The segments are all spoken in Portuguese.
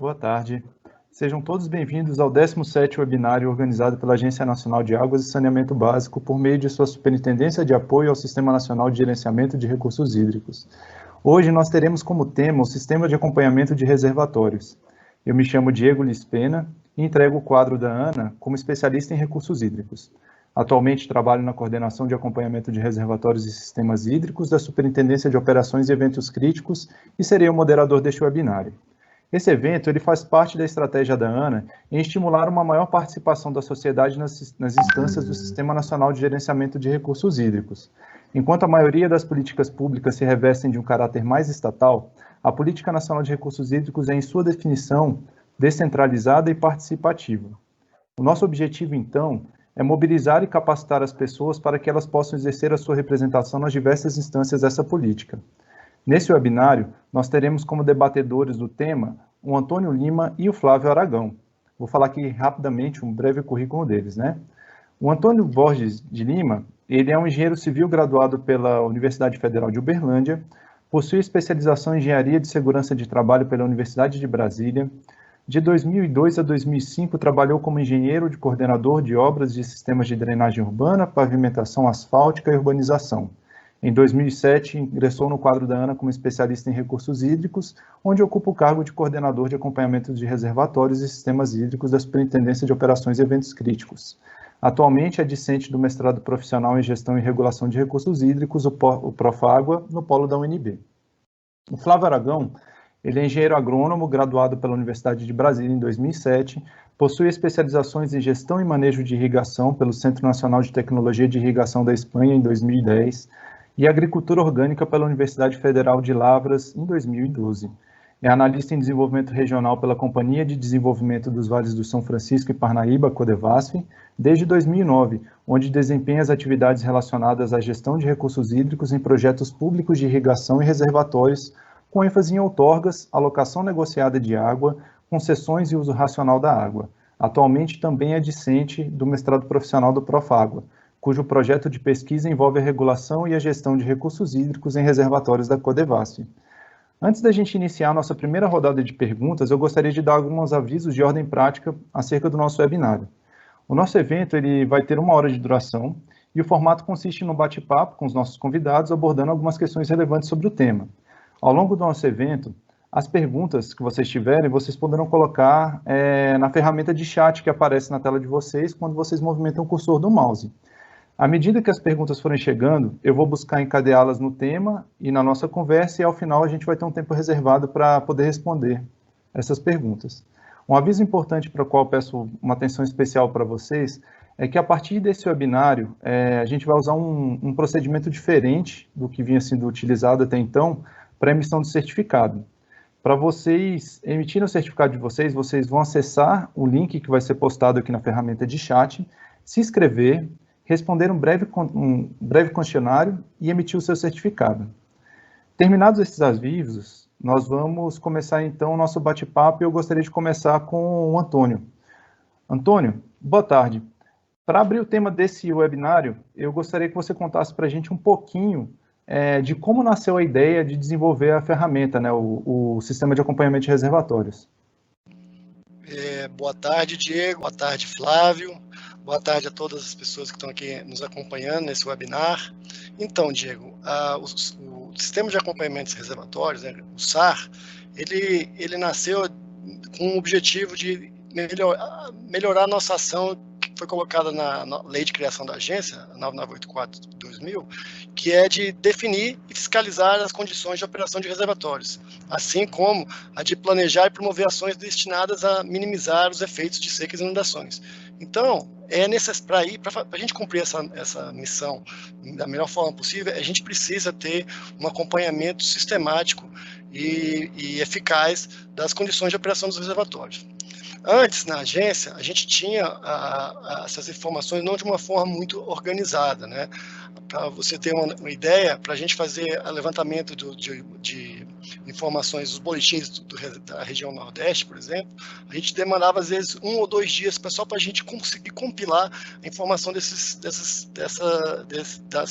Boa tarde. Sejam todos bem-vindos ao 17º webinário organizado pela Agência Nacional de Águas e Saneamento Básico por meio de sua Superintendência de Apoio ao Sistema Nacional de Gerenciamento de Recursos Hídricos. Hoje nós teremos como tema o Sistema de Acompanhamento de Reservatórios. Eu me chamo Diego Lispena e entrego o quadro da Ana como especialista em recursos hídricos. Atualmente trabalho na coordenação de acompanhamento de reservatórios e sistemas hídricos da Superintendência de Operações e Eventos Críticos e serei o moderador deste webinário. Esse evento ele faz parte da estratégia da ANA em estimular uma maior participação da sociedade nas instâncias do Sistema Nacional de Gerenciamento de Recursos Hídricos. Enquanto a maioria das políticas públicas se revestem de um caráter mais estatal, a Política Nacional de Recursos Hídricos é, em sua definição, descentralizada e participativa. O nosso objetivo, então, é mobilizar e capacitar as pessoas para que elas possam exercer a sua representação nas diversas instâncias dessa política. Nesse webinário, nós teremos como debatedores do tema o Antônio Lima e o Flávio Aragão. Vou falar aqui rapidamente um breve currículo deles, né? O Antônio Borges de Lima, ele é um engenheiro civil graduado pela Universidade Federal de Uberlândia, possui especialização em Engenharia de Segurança de Trabalho pela Universidade de Brasília. De 2002 a 2005, trabalhou como engenheiro de coordenador de obras de sistemas de drenagem urbana, pavimentação asfáltica e urbanização. Em 2007, ingressou no quadro da ANA como especialista em recursos hídricos, onde ocupa o cargo de coordenador de acompanhamento de reservatórios e sistemas hídricos da Superintendência de Operações e Eventos Críticos. Atualmente é discente do mestrado profissional em Gestão e Regulação de Recursos Hídricos, o Profágua, no polo da UNB. O Flávio Aragão, ele é engenheiro agrônomo, graduado pela Universidade de Brasília em 2007, possui especializações em Gestão e Manejo de Irrigação pelo Centro Nacional de Tecnologia de Irrigação da Espanha em 2010, e Agricultura Orgânica pela Universidade Federal de Lavras, em 2012. É analista em desenvolvimento regional pela Companhia de Desenvolvimento dos Vales do São Francisco e Parnaíba, Codevasf, desde 2009, onde desempenha as atividades relacionadas à gestão de recursos hídricos em projetos públicos de irrigação e reservatórios, com ênfase em outorgas, alocação negociada de água, concessões e uso racional da água. Atualmente também é discente do mestrado profissional do Profágua, cujo projeto de pesquisa envolve a regulação e a gestão de recursos hídricos em reservatórios da Codevasf. Antes da gente iniciar a nossa primeira rodada de perguntas, eu gostaria de dar alguns avisos de ordem prática acerca do nosso webinário. O nosso evento ele vai ter 1 hora de duração e o formato consiste no bate-papo com os nossos convidados, abordando algumas questões relevantes sobre o tema. Ao longo do nosso evento, as perguntas que vocês tiverem, vocês poderão colocar na ferramenta de chat que aparece na tela de vocês quando vocês movimentam o cursor do mouse. À medida que as perguntas forem chegando, eu vou buscar encadeá-las no tema e na nossa conversa, e ao final a gente vai ter um tempo reservado para poder responder essas perguntas. Um aviso importante para o qual eu peço uma atenção especial para vocês é que a partir desse webinário, a gente vai usar um procedimento diferente do que vinha sendo utilizado até então para emissão de certificado. Para vocês emitirem o certificado de vocês, vocês vão acessar o link que vai ser postado aqui na ferramenta de chat, se inscrever, responder um breve questionário e emitir o seu certificado. Terminados esses avisos, nós vamos começar então o nosso bate-papo e eu gostaria de começar com o Antônio. Antônio, boa tarde. Para abrir o tema desse webinário, eu gostaria que você contasse para a gente um pouquinho de como nasceu a ideia de desenvolver a ferramenta, né, o Sistema de Acompanhamento de Reservatórios. Boa tarde, Diego. Boa tarde, Flávio. Boa tarde a todas as pessoas que estão aqui nos acompanhando nesse webinar. Então, Diego, o Sistema de Acompanhamento de Reservatórios, né, o SAR, ele nasceu com o objetivo de melhorar a nossa ação que foi colocada na Lei de Criação da Agência, 9984/2000, que é de definir e fiscalizar as condições de operação de reservatórios, assim como a de planejar e promover ações destinadas a minimizar os efeitos de secas e inundações. Então, para a gente cumprir essa missão da melhor forma possível, a gente precisa ter um acompanhamento sistemático e eficaz das condições de operação dos reservatórios. Antes, na agência, a gente tinha essas informações não de uma forma muito organizada, né? Para você ter uma ideia, para a gente fazer o levantamento de informações, os boletins da região Nordeste, por exemplo, a gente demandava às vezes 1 ou 2 dias só para a gente conseguir compilar a informação das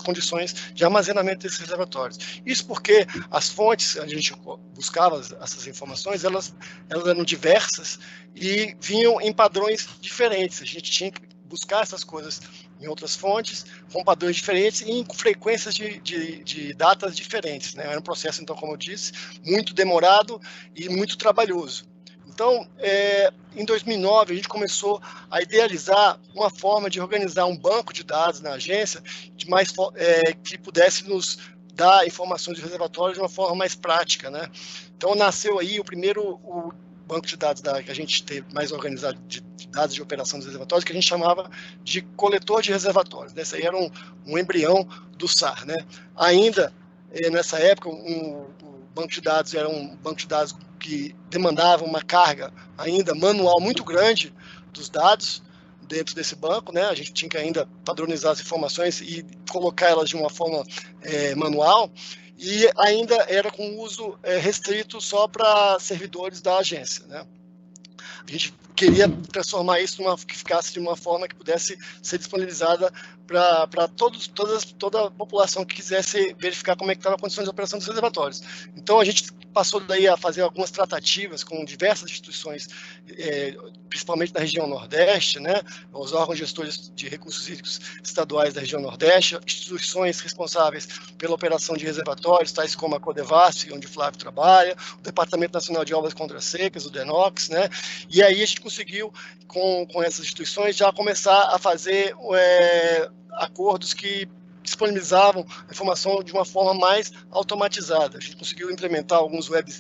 condições de armazenamento desses reservatórios. Isso porque as fontes, a gente buscava essas informações, elas eram diversas e vinham em padrões diferentes. A gente tinha que buscar essas coisas em outras fontes, com padrões diferentes e em frequências de datas diferentes, né? Era um processo, então, como eu disse, muito demorado e muito trabalhoso. Então, em 2009, a gente começou a idealizar uma forma de organizar um banco de dados na agência que pudesse nos dar informações de reservatórios de uma forma mais prática, né? Então, nasceu aí o banco de dados que a gente teve mais organizado de dados de operação dos reservatórios, que a gente chamava de coletor de reservatórios. Esse aí era um embrião do SAR, né? Ainda, nessa época, o banco de dados era um banco de dados que demandava uma carga ainda manual muito grande dos dados dentro desse banco, né? A gente tinha que ainda padronizar as informações e colocar elas de uma forma manual, e ainda era com uso restrito só para servidores da agência, né? A gente queria transformar isso que ficasse de uma forma que pudesse ser disponibilizada para toda a população que quisesse verificar como é que estava a condição de operação dos reservatórios. Então, a gente passou daí a fazer algumas tratativas com diversas instituições, principalmente da região Nordeste, né? Os órgãos gestores de recursos hídricos estaduais da região Nordeste, instituições responsáveis pela operação de reservatórios, tais como a Codevasf, onde o Flávio trabalha, o Departamento Nacional de Obras Contra Secas, o DENOX, né? E aí a gente conseguiu, com essas instituições, já começar a fazer acordos que disponibilizavam a informação de uma forma mais automatizada. A gente conseguiu implementar alguns web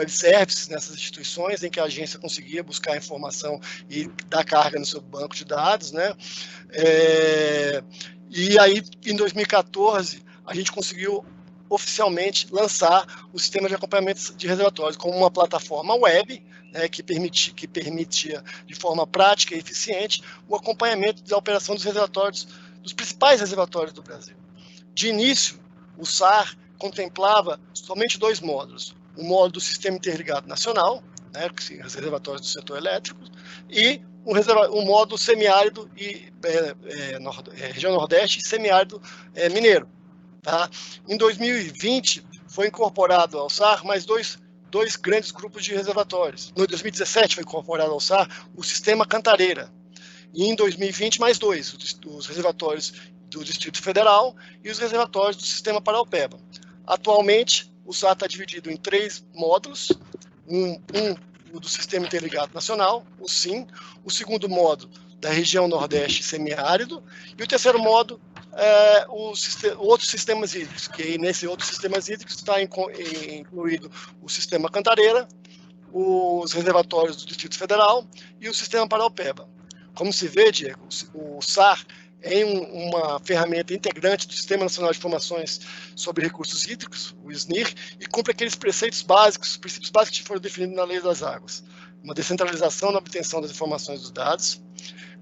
services nessas instituições, em que a agência conseguia buscar informação e dar carga no seu banco de dados, né? E aí, em 2014, a gente conseguiu oficialmente lançar o sistema de acompanhamento de reservatórios como uma plataforma web, né, que permitia de forma prática e eficiente o acompanhamento da operação dos reservatórios, dos principais reservatórios do Brasil. De início, o SAR contemplava somente 2 módulos: o módulo do Sistema Interligado Nacional, né, os reservatórios do setor elétrico, e um módulo semiárido e região Nordeste e semiárido mineiro. Tá? Em 2020, foi incorporado ao SAR mais dois grandes grupos de reservatórios. No 2017, foi incorporado ao SAR o Sistema Cantareira. E em 2020, mais 2, os reservatórios do Distrito Federal e os reservatórios do Sistema Paraopeba. Atualmente, o SAR está dividido em 3 módulos, o do Sistema Interligado Nacional, o SIN, o segundo módulo da região Nordeste semiárido, e o terceiro módulo outros sistemas hídricos, que nesse outros sistemas hídricos está incluído o Sistema Cantareira, os reservatórios do Distrito Federal e o Sistema Paraopeba. Como se vê, Diego, o SAR é uma ferramenta integrante do Sistema Nacional de Informações sobre Recursos Hídricos, o SNIR, e cumpre aqueles princípios básicos que foram definidos na Lei das Águas. Uma descentralização na obtenção das informações dos dados,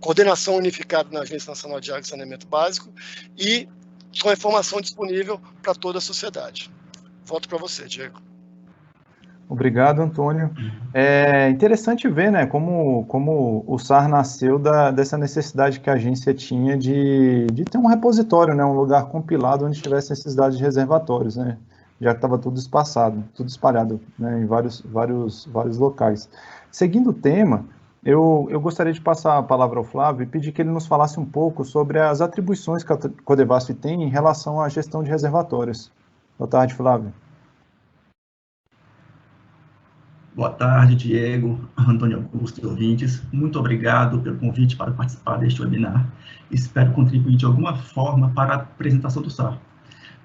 coordenação unificada na Agência Nacional de Água e Saneamento Básico e com a informação disponível para toda a sociedade. Volto para você, Diego. Obrigado, Antônio. É interessante ver, né, como o SAR nasceu dessa necessidade que a agência tinha de ter um repositório, né, um lugar compilado onde tivesse esses dados de reservatórios, né, já que estava tudo espalhado, né, em vários locais. Seguindo o tema, eu gostaria de passar a palavra ao Flávio e pedir que ele nos falasse um pouco sobre as atribuições que a Codevasf tem em relação à gestão de reservatórios. Boa tarde, Flávio. Boa tarde, Diego, Antônio Augusto e ouvintes. Muito obrigado pelo convite para participar deste webinar. Espero contribuir de alguma forma para a apresentação do SAR.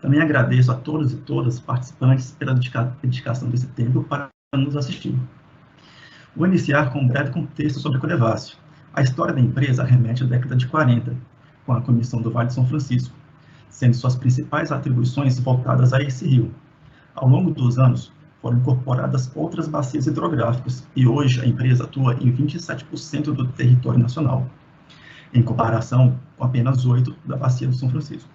Também agradeço a todos e todas os participantes pela dedicação desse tempo para nos assistir. Vou iniciar com um breve contexto sobre a Codevasf. A história da empresa remete à década de 40, com a Comissão do Vale de São Francisco, sendo suas principais atribuições voltadas a esse rio. Ao longo dos anos, foram incorporadas outras bacias hidrográficas e hoje a empresa atua em 27% do território nacional, em comparação com apenas 8% da bacia do São Francisco.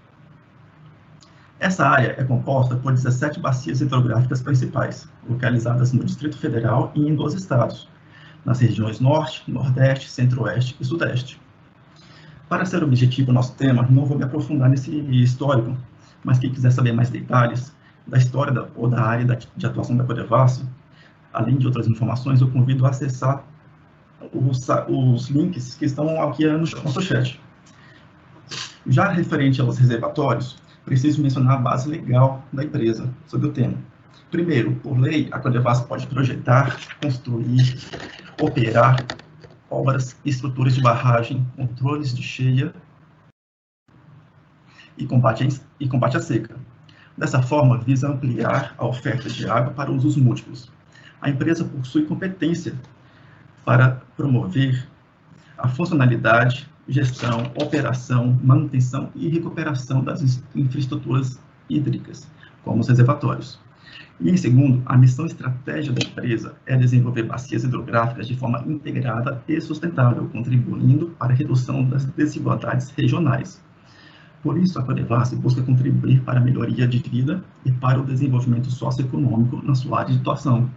Essa área é composta por 17 bacias hidrográficas principais, localizadas no Distrito Federal e em 12 estados, nas regiões Norte, Nordeste, Centro-Oeste e Sudeste. Para ser objetivo o nosso tema, não vou me aprofundar nesse histórico, mas quem quiser saber mais detalhes da história ou da área de atuação da Codevasf, além de outras informações, eu convido a acessar os links que estão aqui no nosso chat. Já referente aos reservatórios, preciso mencionar a base legal da empresa sobre o tema. Primeiro, por lei, a Codevasf pode projetar, construir, operar obras e estruturas de barragem, controles de cheia e combate à seca. Dessa forma, visa ampliar a oferta de água para usos múltiplos. A empresa possui competência para promover a funcionalidade, gestão, operação, manutenção e recuperação das infraestruturas hídricas, como os reservatórios. E, em segundo, a missão estratégica da empresa é desenvolver bacias hidrográficas de forma integrada e sustentável, contribuindo para a redução das desigualdades regionais. Por isso, a Codevasf busca contribuir para a melhoria de vida e para o desenvolvimento socioeconômico na sua área de atuação,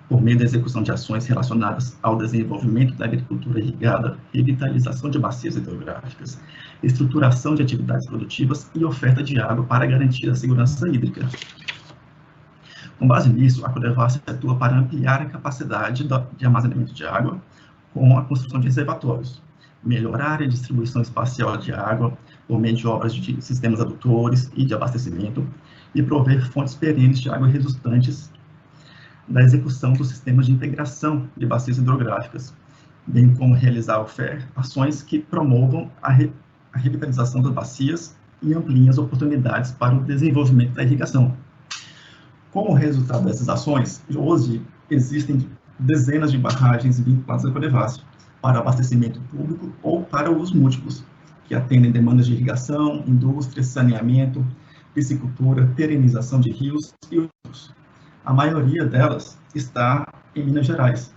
por meio da execução de ações relacionadas ao desenvolvimento da agricultura irrigada, revitalização de bacias hidrográficas, estruturação de atividades produtivas e oferta de água para garantir a segurança hídrica. Com base nisso, a Codevasf atua para ampliar a capacidade de armazenamento de água com a construção de reservatórios, melhorar a distribuição espacial de água por meio de obras de sistemas adutores e de abastecimento e prover fontes perenes de água resultantes da execução dos sistemas de integração de bacias hidrográficas, bem como realizar ações que promovam a revitalização das bacias e ampliem as oportunidades para o desenvolvimento da irrigação. Como resultado dessas ações, hoje existem dezenas de barragens vinculadas à Codevasf para abastecimento público ou para usos múltiplos, que atendem demandas de irrigação, indústria, saneamento, piscicultura, perenização de rios e outros. A maioria delas está em Minas Gerais,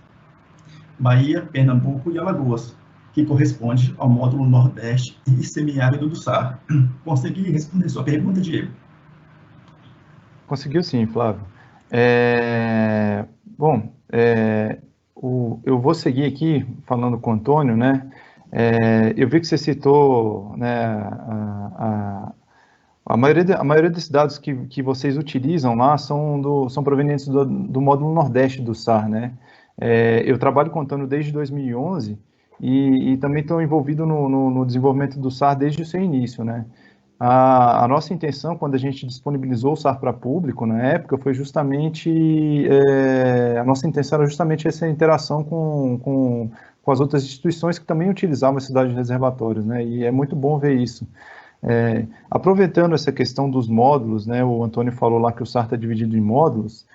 Bahia, Pernambuco e Alagoas, que corresponde ao módulo Nordeste e semiárido do SAR. Consegui responder sua pergunta, Diego? Conseguiu sim, Flávio. Eu vou seguir aqui falando com o Antônio, né? Eu vi que você citou, né, a maioria desses dados que vocês utilizam lá são provenientes do módulo Nordeste do SAR, né? Eu trabalho com o Antônio desde 2011 e também estou envolvido no desenvolvimento do SAR desde o seu início, né? A nossa intenção, quando a gente disponibilizou o SAR para público, na época, foi justamente, a nossa intenção era justamente essa interação com as outras instituições que também utilizavam a cidade de reservatórios, né, e é muito bom ver isso. Aproveitando essa questão dos módulos, né, o Antônio falou lá que o SAR está dividido em módulos,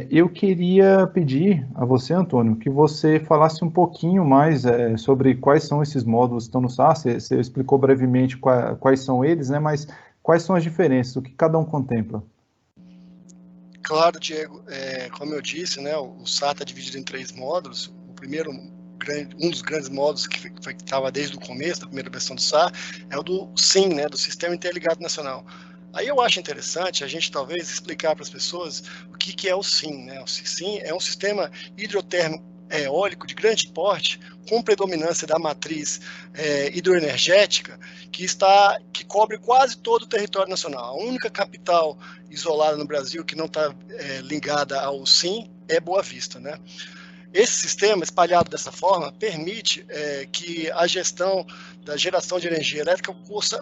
eu queria pedir a você, Antônio, que você falasse um pouquinho mais sobre quais são esses módulos que estão no SAR. Você explicou brevemente quais são eles, né, mas quais são as diferenças, o que cada um contempla? Claro, Diego, como eu disse, né, o SAR está dividido em 3 módulos. O primeiro, um dos grandes módulos que estava desde o começo, da primeira versão do SAR, é o do SIN, né, do Sistema Interligado Nacional. Aí eu acho interessante a gente talvez explicar para as pessoas o que é o SIN, né? O SIN é um sistema hidrotérmico eólico de grande porte, com predominância da matriz hidroenergética, que cobre quase todo o território nacional. A única capital isolada no Brasil que não está ligada ao SIN é Boa Vista, né? Esse sistema, espalhado dessa forma, permite que a gestão da geração de energia elétrica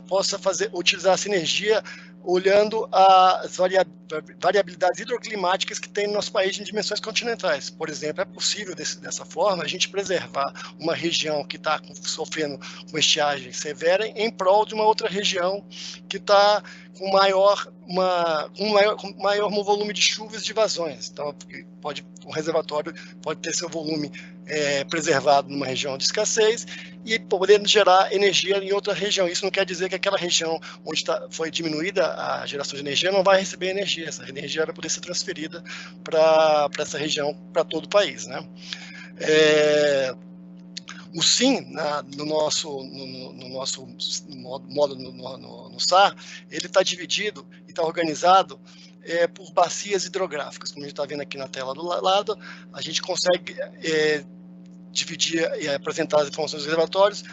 possa utilizar essa energia olhando as variabilidades hidroclimáticas que tem no nosso país em dimensões continentais. Por exemplo, é possível, dessa forma, a gente preservar uma região que está sofrendo com estiagem severa em prol de uma outra região que está com maior volume de chuvas e de vazões. Então, um reservatório pode ter seu volume preservado numa região de escassez e podendo gerar energia em outra região. Isso não quer dizer que aquela região onde foi diminuída a geração de energia não vai receber energia. Essa energia vai poder ser transferida para essa região, para todo o país, né? O SIM, no nosso modo no SAR, ele está dividido e está organizado por bacias hidrográficas. Como a gente está vendo aqui na tela do lado, a gente consegue dividir e apresentar as informações dos reservatórios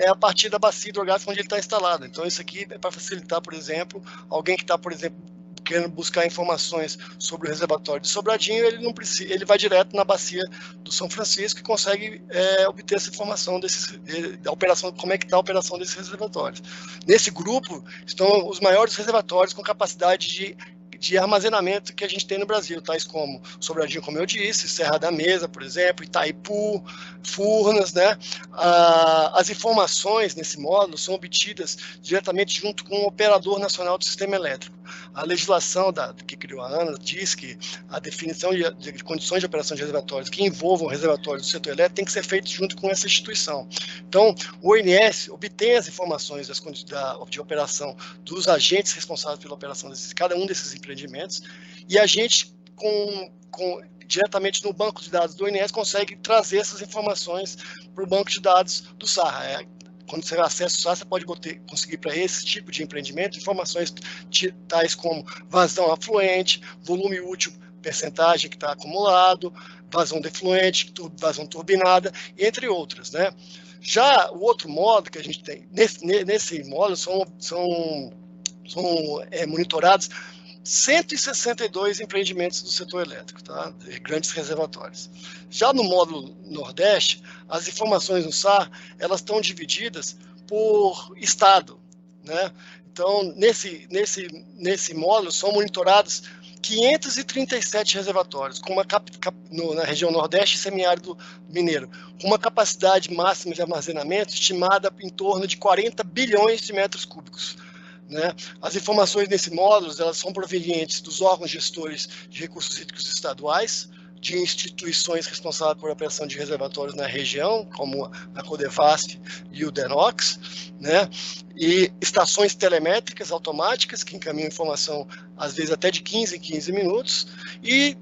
a partir da bacia hidrográfica onde ele está instalado. Então, isso aqui é para facilitar, por exemplo, alguém que está, por exemplo, querendo buscar informações sobre o reservatório de Sobradinho, ele não precisa, ele vai direto na bacia do São Francisco e consegue obter essa informação da operação, como é que está a operação desses reservatórios. Nesse grupo estão os maiores reservatórios com capacidade de armazenamento que a gente tem no Brasil, tais como Sobradinho, como eu disse, Serra da Mesa, por exemplo, Itaipu, Furnas, né? As informações nesse módulo são obtidas diretamente junto com o Operador Nacional do Sistema Elétrico. A legislação que criou a ANA diz que a definição de condições de operação de reservatórios que envolvam reservatórios do setor elétrico tem que ser feito junto com essa instituição. Então, o ONS obtém as informações de operação dos agentes responsáveis pela operação de cada um desses empreendimentos, e a gente, diretamente no banco de dados do ONS, consegue trazer essas informações para o banco de dados do SAR. Quando você acessa o SAR, você pode conseguir para esse tipo de empreendimento informações tais como vazão afluente, volume útil, percentagem que está acumulado, vazão defluente, vazão turbinada, entre outras, né? Já o outro módulo que a gente tem, nesse módulo são monitorados 162 empreendimentos do setor elétrico, tá? Grandes reservatórios. Já no módulo Nordeste, as informações no SAR, elas estão divididas por estado, né? Então, nesse módulo são monitorados 537 reservatórios, na região Nordeste e semiárido mineiro, com uma capacidade máxima de armazenamento estimada em torno de 40 bilhões de metros cúbicos. Né? As informações nesse módulo elas são provenientes dos órgãos gestores de recursos hídricos estaduais, de instituições responsáveis por operação de reservatórios na região, como a Codevasf e o DENOX, né? E estações telemétricas automáticas que encaminham informação, às vezes até de 15 em 15 minutos, e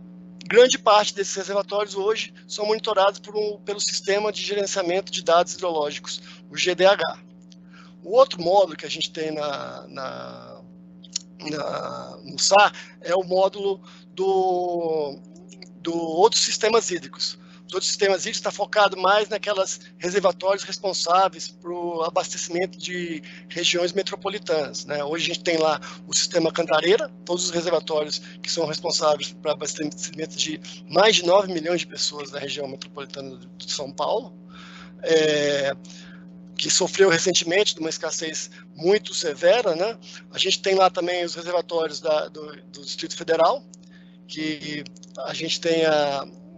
grande parte desses reservatórios hoje são monitorados pelo Sistema de Gerenciamento de Dados Hidrológicos, o GDH. O outro módulo que a gente tem no SAR é o módulo do outros sistemas hídricos. Os outros sistemas hídricos estão focados mais naquelas reservatórios responsáveis para o abastecimento de regiões metropolitanas, né? Hoje a gente tem lá o sistema Cantareira, todos os reservatórios que são responsáveis para abastecimento de mais de 9 milhões de pessoas na região metropolitana de São Paulo, que sofreu recentemente de uma escassez muito severa, né? A gente tem lá também os reservatórios do Distrito Federal, que a gente tem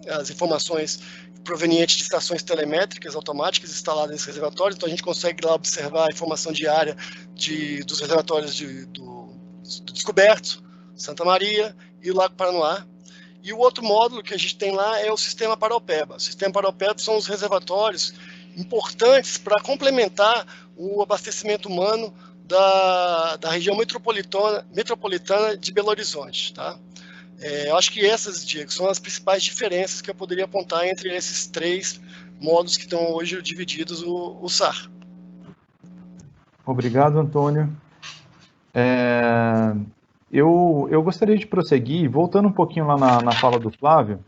as informações provenientes de estações telemétricas automáticas instaladas nesses reservatórios, então a gente consegue lá observar a informação diária dos reservatórios do Descoberto, Santa Maria e o Lago Paranoá. E o outro módulo que a gente tem lá é o Sistema Paraopeba. O Sistema Paraopeba são os reservatórios importantes para complementar o abastecimento humano da região metropolitana de Belo Horizonte, tá? Eu acho que essas, Diego, são as principais diferenças que eu poderia apontar entre esses três módulos que estão hoje divididos o SAR. Obrigado, Antônio. Eu gostaria de prosseguir, voltando um pouquinho lá na fala do Flávio.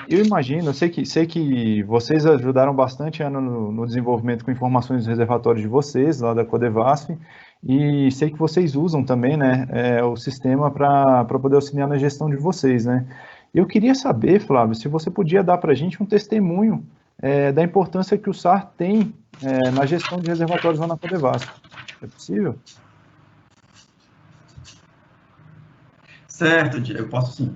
Eu imagino, sei que vocês ajudaram bastante no desenvolvimento com informações dos reservatórios de vocês, lá da Codevasf, e sei que vocês usam também, né, o sistema para poder auxiliar na gestão de vocês, né? Eu queria saber, Flávio, se você podia dar para a gente um testemunho da importância que o SAR tem na gestão de reservatórios lá na Codevasf. É possível? Certo, Diego, posso sim.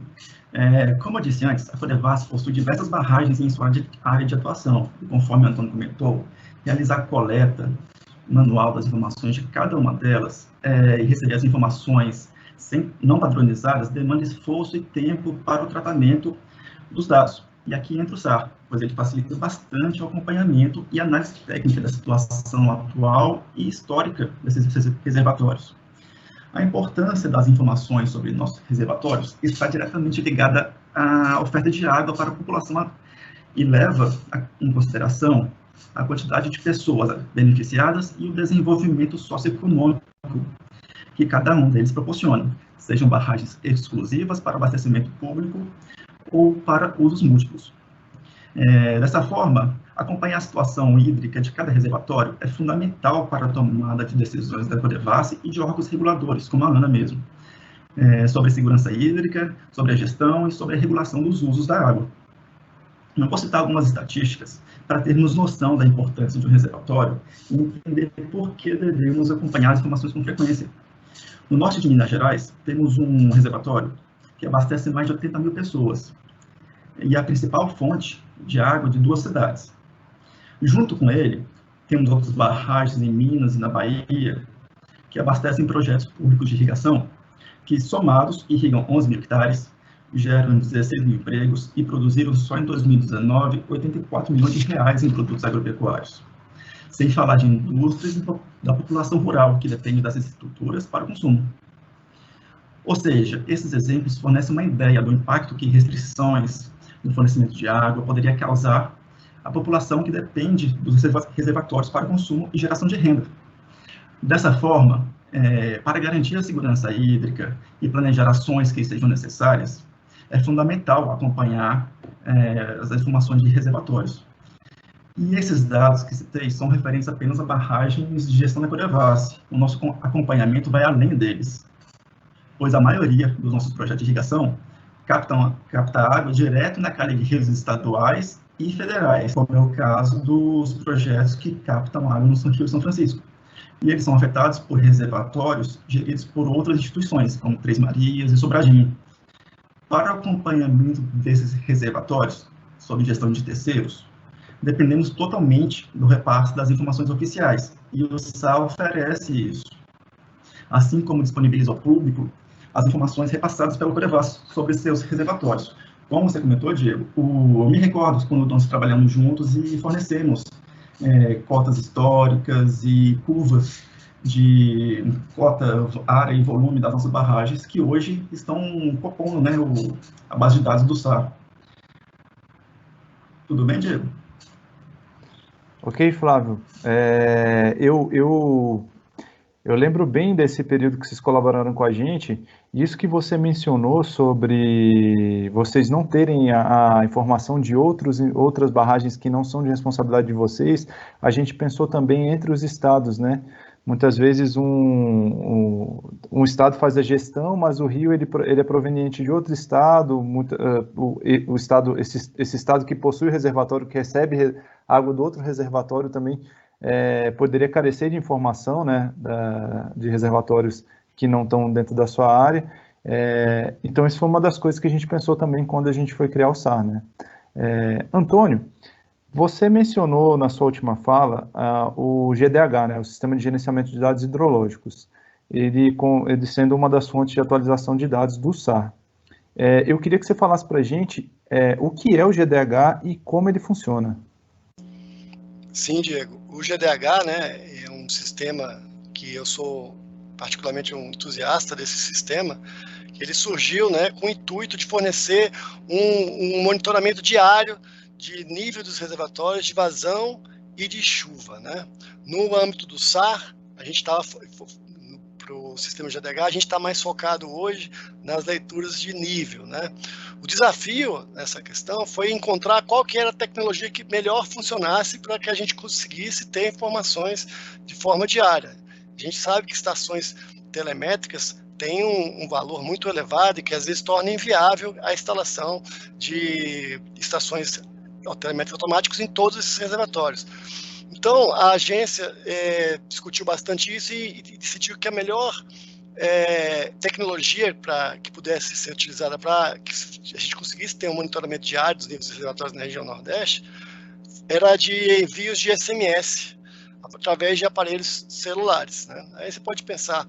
Como eu disse antes, a Codevasf possui diversas barragens em sua área de atuação, e conforme o Antônio comentou, realizar a coleta manual das informações de cada uma delas e receber as informações não padronizadas demanda esforço e tempo para o tratamento dos dados. E aqui entra o SAR, pois ele facilita bastante o acompanhamento e análise técnica da situação atual e histórica desses reservatórios. A importância das informações sobre nossos reservatórios está diretamente ligada à oferta de água para a população e leva em consideração a quantidade de pessoas beneficiadas e o desenvolvimento socioeconômico que cada um deles proporciona, sejam barragens exclusivas para abastecimento público ou para usos múltiplos. Dessa forma, acompanhar a situação hídrica de cada reservatório é fundamental para a tomada de decisões da Codevasf e de órgãos reguladores, como a ANA mesmo, sobre a segurança hídrica, sobre a gestão e sobre a regulação dos usos da água. Eu vou citar algumas estatísticas para termos noção da importância de um reservatório e entender por que devemos acompanhar as informações com frequência. No norte de Minas Gerais, temos um reservatório que abastece mais de 80 mil pessoas e é a principal fonte de água de 2 cidades. Junto com ele, temos outras barragens em Minas e na Bahia que abastecem projetos públicos de irrigação que, somados, irrigam 11 mil hectares, geram 16 mil empregos e produziram só em 2019 84 milhões de reais em produtos agropecuários. Sem falar de indústrias e da população rural, que depende das estruturas para o consumo. Ou seja, esses exemplos fornecem uma ideia do impacto que restrições no fornecimento de água poderia causar à população que depende dos reservatórios para consumo e geração de renda. Dessa forma, para garantir a segurança hídrica e planejar ações que sejam necessárias, é fundamental acompanhar as informações de reservatórios. E esses dados que citei são referentes apenas a barragens de gestão da Codevasf. O nosso acompanhamento vai além deles, pois a maioria dos nossos projetos de irrigação capta água direto na calha de rios estaduais e federais, como é o caso dos projetos que captam água no Rio São Francisco. E eles são afetados por reservatórios geridos por outras instituições, como Três Marias e Sobradinho. Para o acompanhamento desses reservatórios, sob gestão de terceiros, dependemos totalmente do repasse das informações oficiais, e o SAR oferece isso, assim como disponibiliza ao público as informações repassadas pela Codevasf sobre seus reservatórios. Como você comentou, Diego, eu me recordo quando nós trabalhamos juntos e fornecemos cotas históricas e curvas de cota, área e volume das nossas barragens, que hoje estão compondo, né, a base de dados do SAR. Tudo bem, Diego? Ok, Flávio. Eu lembro bem desse período que vocês colaboraram com a gente. Isso que você mencionou sobre vocês não terem a informação de outras barragens que não são de responsabilidade de vocês, a gente pensou também entre os estados, né? Muitas vezes um estado faz a gestão, mas o rio ele é proveniente de outro estado, esse estado que possui o reservatório, que recebe água do outro reservatório também, poderia carecer de informação, né, de reservatórios que não estão dentro da sua área. Então, isso foi uma das coisas que a gente pensou também quando a gente foi criar o SAR, né? Antônio, você mencionou na sua última fala o GDH, né, o Sistema de Gerenciamento de Dados Hidrológicos, ele sendo uma das fontes de atualização de dados do SAR. Eu queria que você falasse para a gente o que é o GDH e como ele funciona. Sim, Diego. O GDH, né, é um sistema que eu sou particularmente um entusiasta desse sistema, que ele surgiu, né, com o intuito de fornecer um monitoramento diário de nível dos reservatórios de vazão e de chuva, né? No âmbito do SAR, a gente estava para o sistema GDH, a gente está mais focado hoje nas leituras de nível, né? O desafio nessa questão foi encontrar qual que era a tecnologia que melhor funcionasse para que a gente conseguisse ter informações de forma diária. A gente sabe que estações telemétricas têm um valor muito elevado e que às vezes torna inviável a instalação de estações telemétricas automáticas em todos esses reservatórios. Então, a agência discutiu bastante isso e decidiu que a melhor tecnologia que pudesse ser utilizada para que a gente conseguisse ter um monitoramento diário dos níveis dos reservatórios na região Nordeste era de envios de SMS através de aparelhos celulares, né? Aí você pode pensar,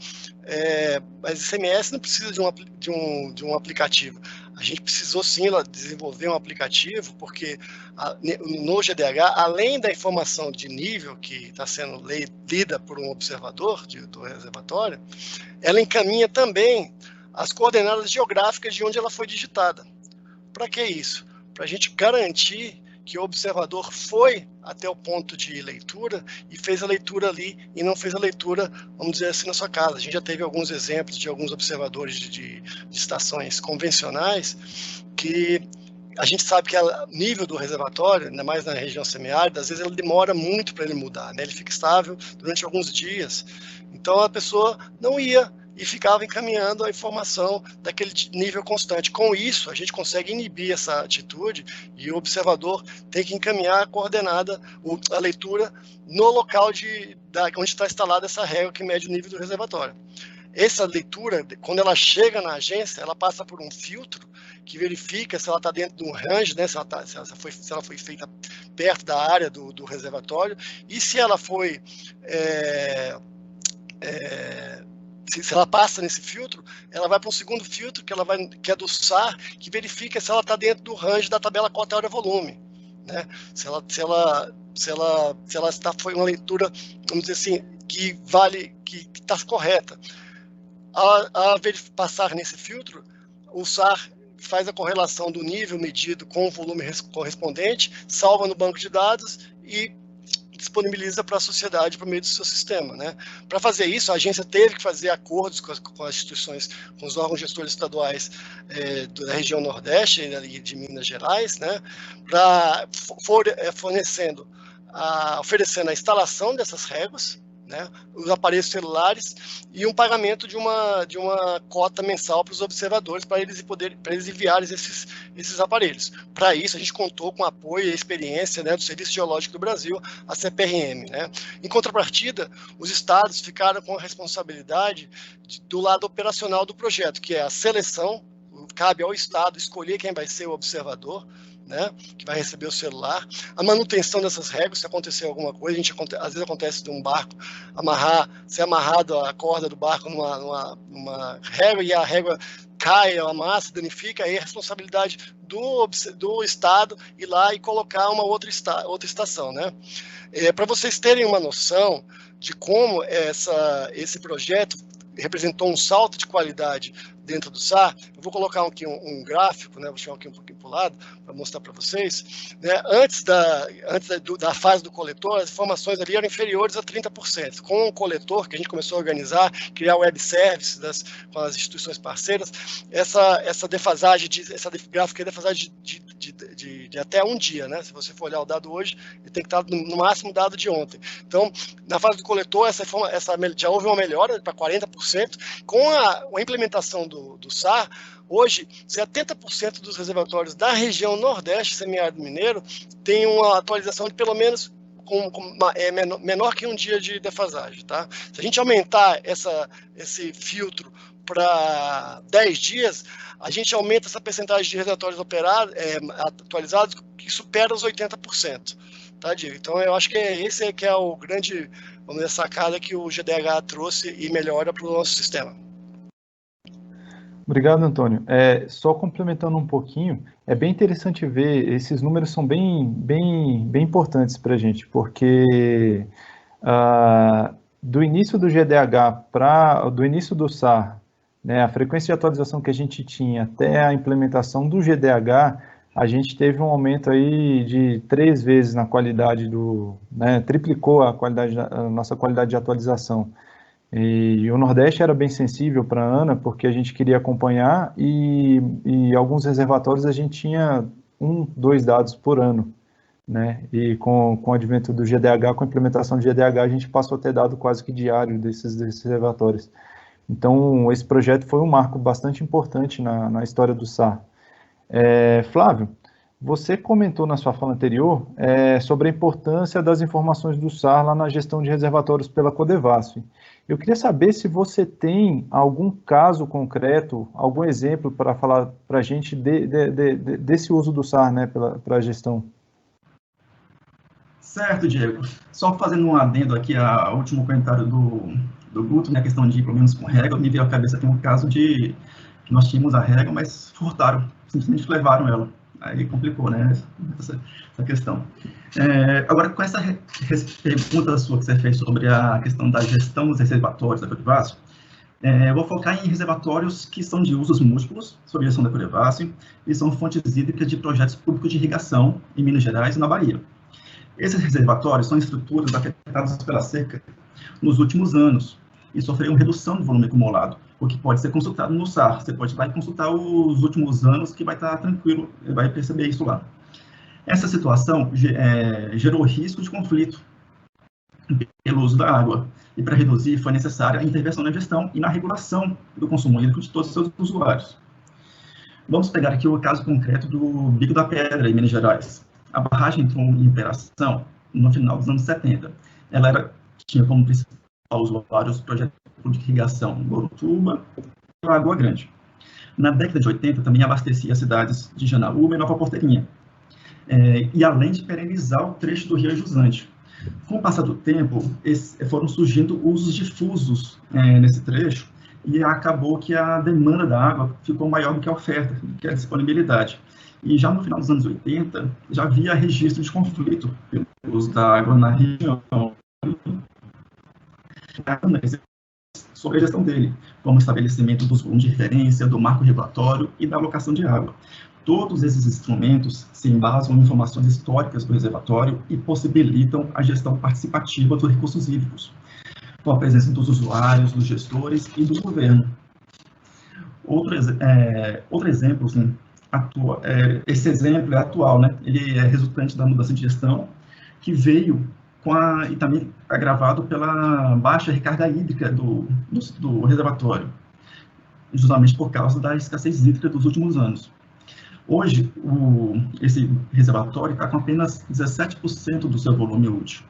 mas SMS não precisa de um aplicativo. A gente precisou sim desenvolver um aplicativo, porque no GDH, além da informação de nível que está sendo lida por um observador do reservatório, ela encaminha também as coordenadas geográficas de onde ela foi digitada. Para que isso? Para a gente garantir que o observador foi até o ponto de leitura e fez a leitura ali e não fez a leitura, vamos dizer assim, na sua casa. A gente já teve alguns exemplos de alguns observadores de estações convencionais que a gente sabe que o nível do reservatório, ainda mais na região semiárida, às vezes ele demora muito para ele mudar, né? Ele fica estável durante alguns dias. Então a pessoa não ia e ficava encaminhando a informação daquele nível constante. Com isso, a gente consegue inibir essa atitude e o observador tem que encaminhar a coordenada, a leitura, no local onde está instalada essa régua que mede o nível do reservatório. Essa leitura, quando ela chega na agência, ela passa por um filtro que verifica se ela está dentro de um range, né, se ela foi feita perto da área do reservatório, e se ela foi... se ela passa nesse filtro, ela vai para um segundo filtro, que é do SAR, que verifica se ela está dentro do range da tabela cota área volume, né? Se ela foi uma leitura, vamos dizer assim, que está correta. Ao passar nesse filtro, o SAR faz a correlação do nível medido com o volume correspondente, salva no banco de dados e disponibiliza para a sociedade por meio do seu sistema, né? Para fazer isso, a agência teve que fazer acordos com as instituições, com os órgãos gestores estaduais da região Nordeste e de Minas Gerais, né? Oferecendo a instalação dessas réguas, né, os aparelhos celulares e um pagamento de uma cota mensal para os observadores para eles enviarem esses aparelhos. Para isso, a gente contou com o apoio e a experiência, né, do Serviço Geológico do Brasil, a CPRM, né. Em contrapartida, os estados ficaram com a responsabilidade do lado operacional do projeto, que é a seleção, cabe ao estado escolher quem vai ser o observador, né, que vai receber o celular, a manutenção dessas réguas, se acontecer alguma coisa, às vezes acontece de um barco ser amarrado a corda do barco numa régua e a régua cai, amassa, danifica, aí é a responsabilidade do estado ir lá e colocar uma outra estação, né? Para vocês terem uma noção de como esse projeto representou um salto de qualidade dentro do SAR, eu vou colocar aqui um gráfico, né, vou chamar aqui um pouquinho para o lado, para mostrar para vocês, né, antes da fase do coletor, as informações ali eram inferiores a 30%. Com o coletor, que a gente começou a organizar, criar web services com as instituições parceiras, essa defasagem, essa gráfica é defasagem de até um dia, né? Se você for olhar o dado hoje, ele tem que estar no máximo dado de ontem. Então, na fase do coletor, já houve uma melhora para 40%. Com a implementação do SAR, hoje, 70% dos reservatórios da região Nordeste, semiárido mineiro, tem uma atualização de pelo menos menor que um dia de defasagem, tá? Se a gente aumentar esse filtro para 10 dias, a gente aumenta essa percentagem de reservatórios atualizados que supera os 80%. Tá, Diego? Então, eu acho que esse é o grande, vamos dizer, sacada que o GDH trouxe e melhora para o nosso sistema. Obrigado, Antônio. Só complementando um pouquinho, é bem interessante ver, esses números são bem importantes para a gente, porque do início do GDH do início do SAR, né, a frequência de atualização que a gente tinha até a implementação do GDH, a gente teve um aumento aí de 3 vezes na qualidade né, triplicou a nossa qualidade de atualização. E o Nordeste era bem sensível para a ANA, porque a gente queria acompanhar e alguns reservatórios a gente tinha 2 dados por ano, né? E com o advento do GDH, com a implementação do GDH, a gente passou a ter dado quase que diário desses reservatórios. Então, esse projeto foi um marco bastante importante na história do SAR. Flávio, você comentou na sua fala anterior sobre a importância das informações do SAR lá na gestão de reservatórios pela Codevasf. Eu queria saber se você tem algum caso concreto, algum exemplo para falar para a gente desse uso do SAR, né, para a gestão. Certo, Diego. Só fazendo um adendo aqui ao último comentário do Guto, né, a questão de problemas com régua, me veio à cabeça aqui um caso que nós tínhamos a régua, mas furtaram, simplesmente levaram ela. Aí complicou, né, essa questão. Agora, com essa pergunta sua que você fez sobre a questão da gestão dos reservatórios da Codevasf, Eu vou focar em reservatórios que são de usos múltiplos, sob gestão da Codevasf, e são fontes hídricas de projetos públicos de irrigação em Minas Gerais e na Bahia. Esses reservatórios são estruturas afetadas pela seca nos últimos anos e sofreram redução do volume acumulado, o que pode ser consultado no SAR. Você pode ir lá e consultar os últimos anos, que vai estar tranquilo, vai perceber isso lá. Essa situação gerou risco de conflito pelo uso da água, e para reduzir foi necessária a intervenção na gestão e na regulação do consumo hídrico de todos os seus usuários. Vamos pegar aqui o caso concreto do Bico da Pedra, em Minas Gerais. A barragem entrou em operação no final dos anos 70. Ela tinha como principal usuário os projetos de irrigação Gorutuba e Lagoa Grande. Na década de 80, também abastecia as cidades de Janaúba e Nova Porteirinha, e além de perenizar o trecho do Rio Jusante. Com o passar do tempo, foram surgindo usos difusos nesse trecho, e acabou que a demanda da água ficou maior do que a oferta, do que a disponibilidade. E já no final dos anos 80, já havia registro de conflito pelo uso da água na região, sobre a gestão dele, como o estabelecimento dos volumes de referência, do marco regulatório e da alocação de água. Todos esses instrumentos se embasam em informações históricas do reservatório e possibilitam a gestão participativa dos recursos hídricos, com a presença dos usuários, dos gestores e do governo. Outro exemplo, assim, esse exemplo é atual, né? Ele é resultante da mudança de gestão, que veio e também agravado pela baixa recarga hídrica do reservatório, justamente por causa da escassez hídrica dos últimos anos. Hoje, esse reservatório está com apenas 17% do seu volume útil.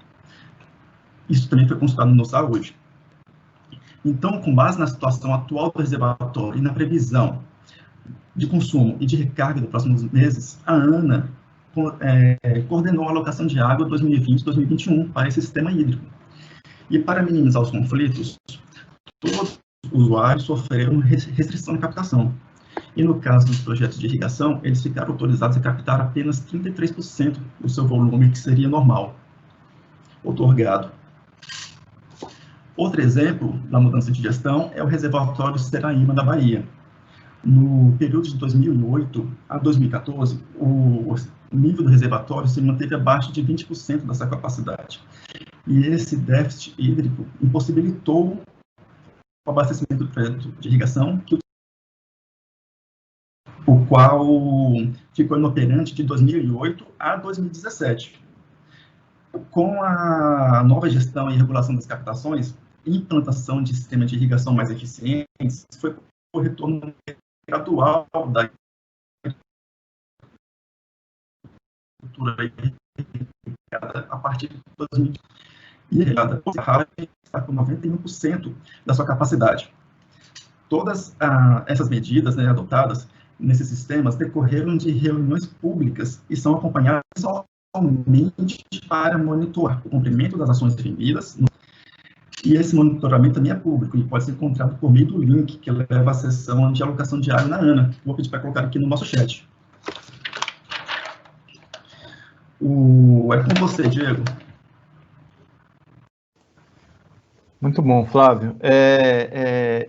Isso também foi consultado no Saúde. Então, com base na situação atual do reservatório e na previsão de consumo e de recarga dos próximos meses, a ANA coordenou a alocação de água 2020-2021 para esse sistema hídrico. E para minimizar os conflitos, todos os usuários sofreram restrição de captação. E no caso dos projetos de irrigação, eles ficaram autorizados a captar apenas 33% do seu volume, que seria normal, outorgado. Outro exemplo da mudança de gestão é o reservatório Seraíma, da Bahia. No período de 2008 a 2014, o nível do reservatório se manteve abaixo de 20% dessa capacidade. E esse déficit hídrico impossibilitou o abastecimento do projeto de irrigação, o qual ficou inoperante de 2008 a 2017. Com a nova gestão e regulação das captações, implantação de sistemas de irrigação mais eficientes, foi o retorno gradual da agricultura a partir de 2020. E a está com 91% da sua capacidade. Todas essas medidas, né, adotadas nesses sistemas decorreram de reuniões públicas e são acompanhadas somente para monitorar o cumprimento das ações definidas. E esse monitoramento também é público e pode ser encontrado por meio do link que leva à seção de alocação de água na ANA. Vou pedir para colocar aqui no nosso chat. É com você, Diego. Muito bom, Flávio.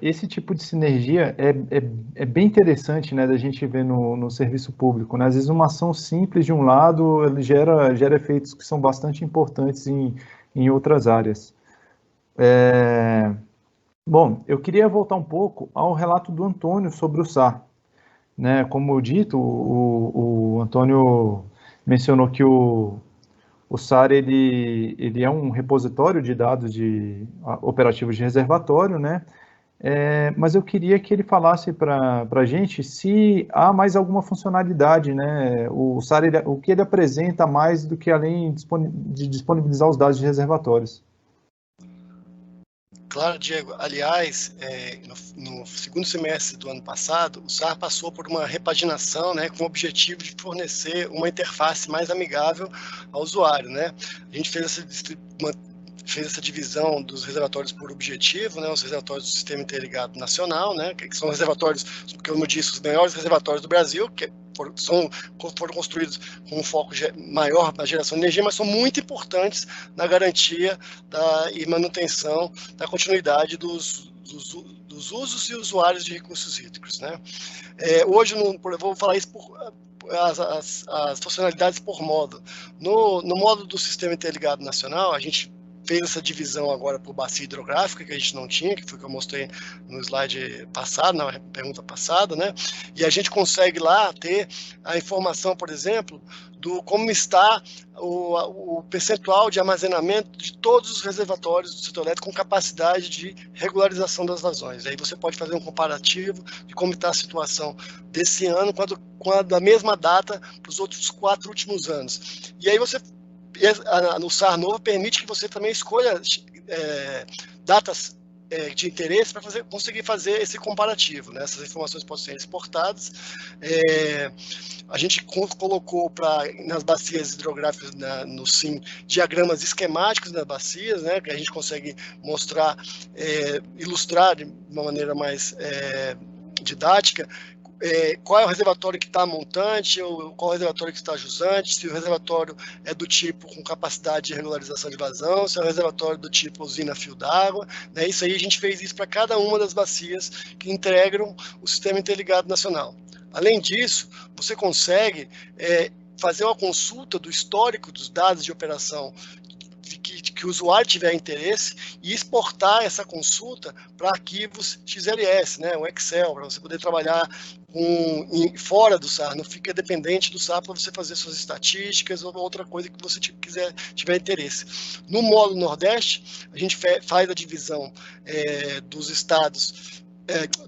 Esse tipo de sinergia é bem interessante, né, da gente ver no serviço público, né? Às vezes uma ação simples de um lado ele gera efeitos que são bastante importantes em outras áreas. Bom, eu queria voltar um pouco ao relato do Antônio sobre o SAR. Né? Como dito, o Antônio mencionou que o SAR ele é um repositório de dados operativos de reservatório, né? Mas eu queria que ele falasse para a gente se há mais alguma funcionalidade, né? O SAR, o que ele apresenta mais do que além de disponibilizar os dados de reservatórios. Claro, Diego. Aliás, no segundo semestre do ano passado, o SAR passou por uma repaginação, né, com o objetivo de fornecer uma interface mais amigável ao usuário, né? A gente fez essa divisão dos reservatórios por objetivo, né, os reservatórios do Sistema Interligado Nacional, né, que são reservatórios, como eu disse, os maiores reservatórios do Brasil, que foram construídos com um foco maior na geração de energia, mas são muito importantes na garantia e manutenção da continuidade dos dos usos e usuários de recursos hídricos, né? Hoje, eu vou falar isso por as funcionalidades por módulo. No módulo do Sistema Interligado Nacional, a gente fez essa divisão agora por bacia hidrográfica, que a gente não tinha, que foi o que eu mostrei no slide passado, na pergunta passada, né? E a gente consegue lá ter a informação, por exemplo, do como está o percentual de armazenamento de todos os reservatórios do setor elétrico com capacidade de regularização das vazões. Aí você pode fazer um comparativo de como está a situação desse ano com a da mesma data para os outros 4 últimos anos. E aí no SAR novo permite que você também escolha datas de interesse para conseguir fazer esse comparativo, né? Essas informações podem ser exportadas. A gente colocou nas bacias hidrográficas no SIM diagramas esquemáticos das bacias, né? Que a gente consegue mostrar, ilustrar de uma maneira mais didática qual é o reservatório que está montante, ou qual é o reservatório que está jusante, se o reservatório é do tipo com capacidade de regularização de vazão, se é o reservatório do tipo usina fio d'água, né? Isso aí a gente fez isso para cada uma das bacias que integram o Sistema Interligado Nacional. Além disso, você consegue fazer uma consulta do histórico dos dados de operação que o usuário tiver interesse e exportar essa consulta para arquivos XLS, né, o Excel, para você poder trabalhar fora do SAR, não fica dependente do SAR para você fazer suas estatísticas ou outra coisa que você tiver interesse. No módulo Nordeste, a gente faz a divisão dos estados,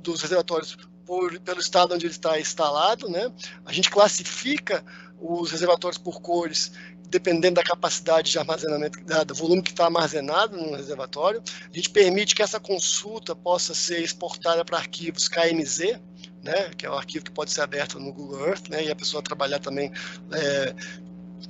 dos reservatórios pelo estado onde ele está instalado, né? A gente classifica os reservatórios por cores dependendo da capacidade de armazenamento, do volume que está armazenado no reservatório. A gente permite que essa consulta possa ser exportada para arquivos KMZ, né, que é um arquivo que pode ser aberto no Google Earth, né, e a pessoa trabalhar também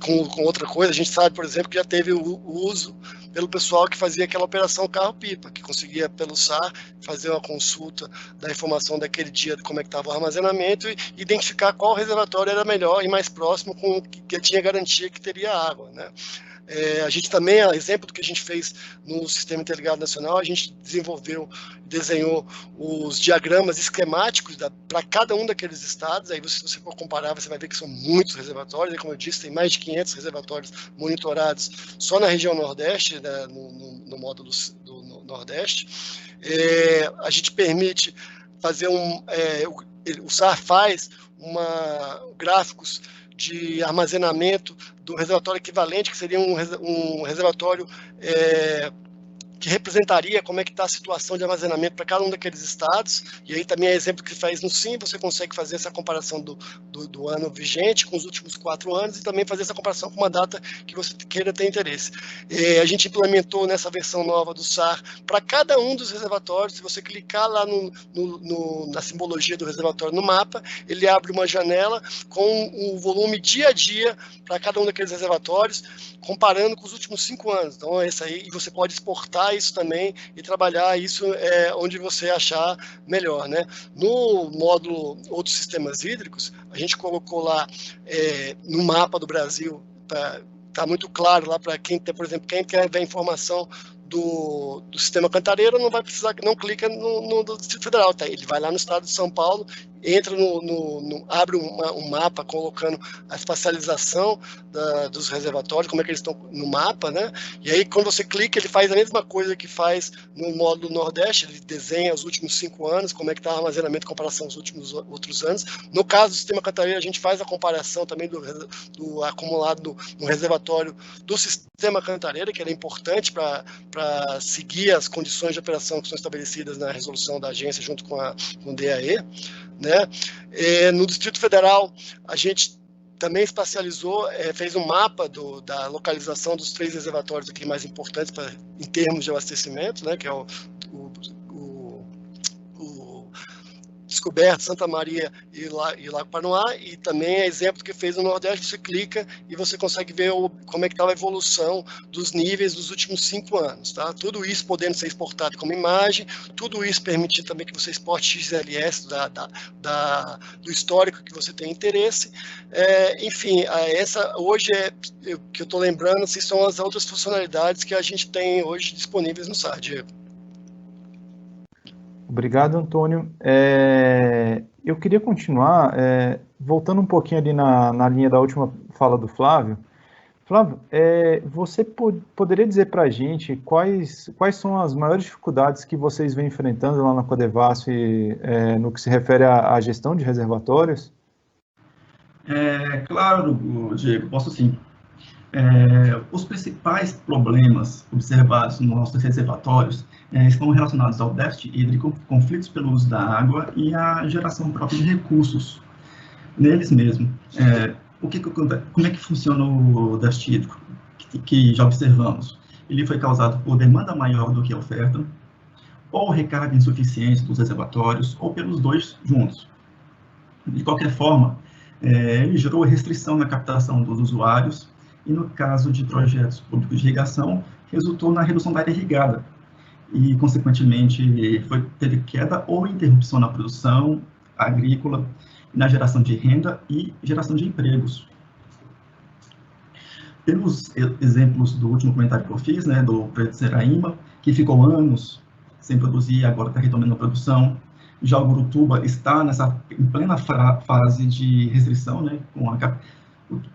com outra coisa. A gente sabe, por exemplo, que já teve o uso pelo pessoal que fazia aquela operação carro-pipa, que conseguia, pelo SAR, fazer uma consulta da informação daquele dia, de como é que estava o armazenamento, e identificar qual reservatório era melhor e mais próximo, com que tinha garantia que teria água, né? A gente também, exemplo do que a gente fez no Sistema Interligado Nacional, a gente desenhou os diagramas esquemáticos para cada um daqueles estados. Aí, se você for comparar, você vai ver que são muitos reservatórios. E, como eu disse, tem mais de 500 reservatórios monitorados só na região Nordeste, né, no módulo do Nordeste. A gente permite fazer o SAR faz gráficos de armazenamento do reservatório equivalente, que seria um reservatório que representaria como é que está a situação de armazenamento para cada um daqueles estados. E aí também é exemplo que faz no SIM, você consegue fazer essa comparação do ano vigente com os últimos 4 anos e também fazer essa comparação com uma data que você queira ter interesse. A gente implementou nessa versão nova do SAR para cada um dos reservatórios. Se você clicar lá na simbologia do reservatório no mapa, ele abre uma janela com o volume dia a dia para cada um daqueles reservatórios, comparando com os últimos 5 anos. Então, esse aí, e você pode exportar isso também e trabalhar isso onde você achar melhor, né? No módulo Outros Sistemas Hídricos, a gente colocou lá no mapa do Brasil, tá muito claro lá para quem tem, por exemplo, quem quer ver a informação do Sistema Cantareira, não clica no Distrito Federal, tá? Ele vai lá no estado de São Paulo, entra abre um mapa colocando a espacialização dos reservatórios, como é que eles estão no mapa, né? E aí, quando você clica, ele faz a mesma coisa que faz no módulo Nordeste, ele desenha os últimos 5 anos, como é que está o armazenamento em comparação aos outros anos. No caso do Sistema Cantareira, a gente faz a comparação também do acumulado no reservatório do Sistema Cantareira, que é importante para seguir as condições de operação que são estabelecidas na resolução da agência junto com o DAE, né? No Distrito Federal, a gente também espacializou, fez um mapa da localização dos 3 reservatórios aqui mais importantes em termos de abastecimento, né? Que é o Descoberto, Santa Maria e Lago Paranoá, e também é exemplo que fez no Nordeste. Você clica e você consegue ver como é que está a evolução dos níveis dos últimos 5 anos, tá? Tudo isso podendo ser exportado como imagem, tudo isso permitindo também que você exporte XLS do histórico que você tem interesse. Enfim, essa hoje que eu estou lembrando, assim, são as outras funcionalidades que a gente tem hoje disponíveis no SAR, Diego. Obrigado, Antônio. Eu queria continuar, voltando um pouquinho ali na linha da última fala do Flávio. Flávio, você poderia dizer para a gente quais são as maiores dificuldades que vocês vêm enfrentando lá na Codevasf no que se refere à gestão de reservatórios? Claro, Diego, posso sim. Os principais problemas observados nos nossos reservatórios estão relacionados ao déficit hídrico, conflitos pelo uso da água e a geração própria de recursos neles mesmos. Como é que funciona o déficit hídrico que já observamos? Ele foi causado por demanda maior do que a oferta, ou recarga insuficiente dos reservatórios, ou pelos dois juntos. De qualquer forma, ele gerou restrição na captação dos usuários e, no caso de projetos públicos de irrigação, resultou na redução da área irrigada e, consequentemente, teve queda ou interrupção na produção agrícola, na geração de renda e geração de empregos. Pelos exemplos do último comentário que eu fiz, do projeto Seraíma, que ficou anos sem produzir e agora está retomando a produção. Já o Gurutuba está em plena fase de restrição,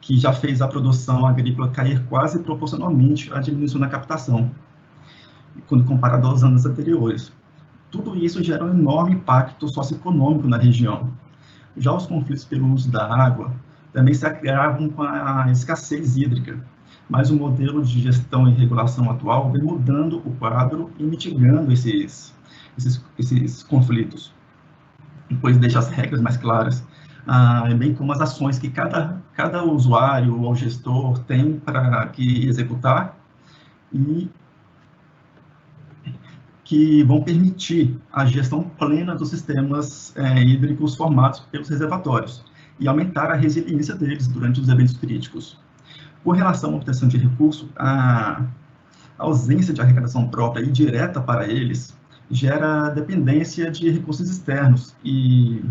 que já fez a produção agrícola cair quase proporcionalmente à diminuição da captação, quando comparado aos anos anteriores. Tudo isso gera um enorme impacto socioeconômico na região. Já os conflitos pelo uso da água também se agravam com a escassez hídrica, mas o modelo de gestão e regulação atual vem mudando o quadro e mitigando esses conflitos, depois deixa as regras mais claras, bem como as ações que cada usuário ou gestor tem para executar e que vão permitir a gestão plena dos sistemas hídricos formados pelos reservatórios e aumentar a resiliência deles durante os eventos críticos. Com relação à obtenção de recursos, a ausência de arrecadação própria e direta para eles gera dependência de recursos externos e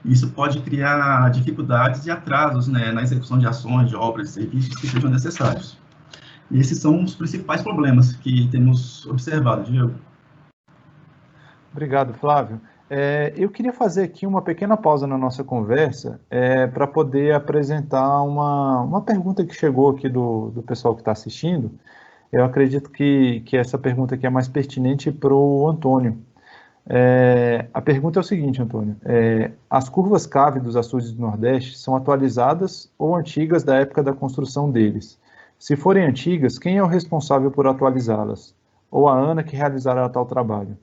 isso pode criar dificuldades e atrasos na execução de ações, de obras e serviços que sejam necessários. E esses são os principais problemas que temos observado, Diego. Obrigado, Flávio. Eu queria fazer aqui uma pequena pausa na nossa conversa para poder apresentar uma pergunta que chegou aqui do pessoal que está assistindo. Eu acredito que essa pergunta aqui é mais pertinente para o Antônio. A pergunta é o seguinte, Antônio. As curvas CAV dos açudes do Nordeste são atualizadas ou antigas da época da construção deles? Se forem antigas, quem é o responsável por atualizá-las? Ou a ANA que realizará tal trabalho?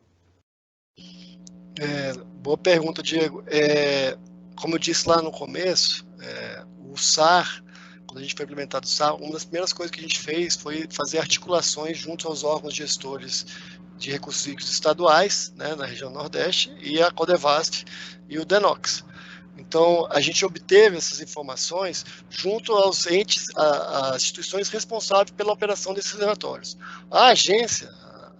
Boa pergunta, Diego. Como eu disse lá no começo, o SAR, quando a gente foi implementado o SAR, uma das primeiras coisas que a gente fez foi fazer articulações junto aos órgãos gestores de recursos hídricos estaduais, na região Nordeste, e a Codevasf e o DENOX. Então, a gente obteve essas informações junto aos entes, às instituições responsáveis pela operação desses reservatórios. A agência,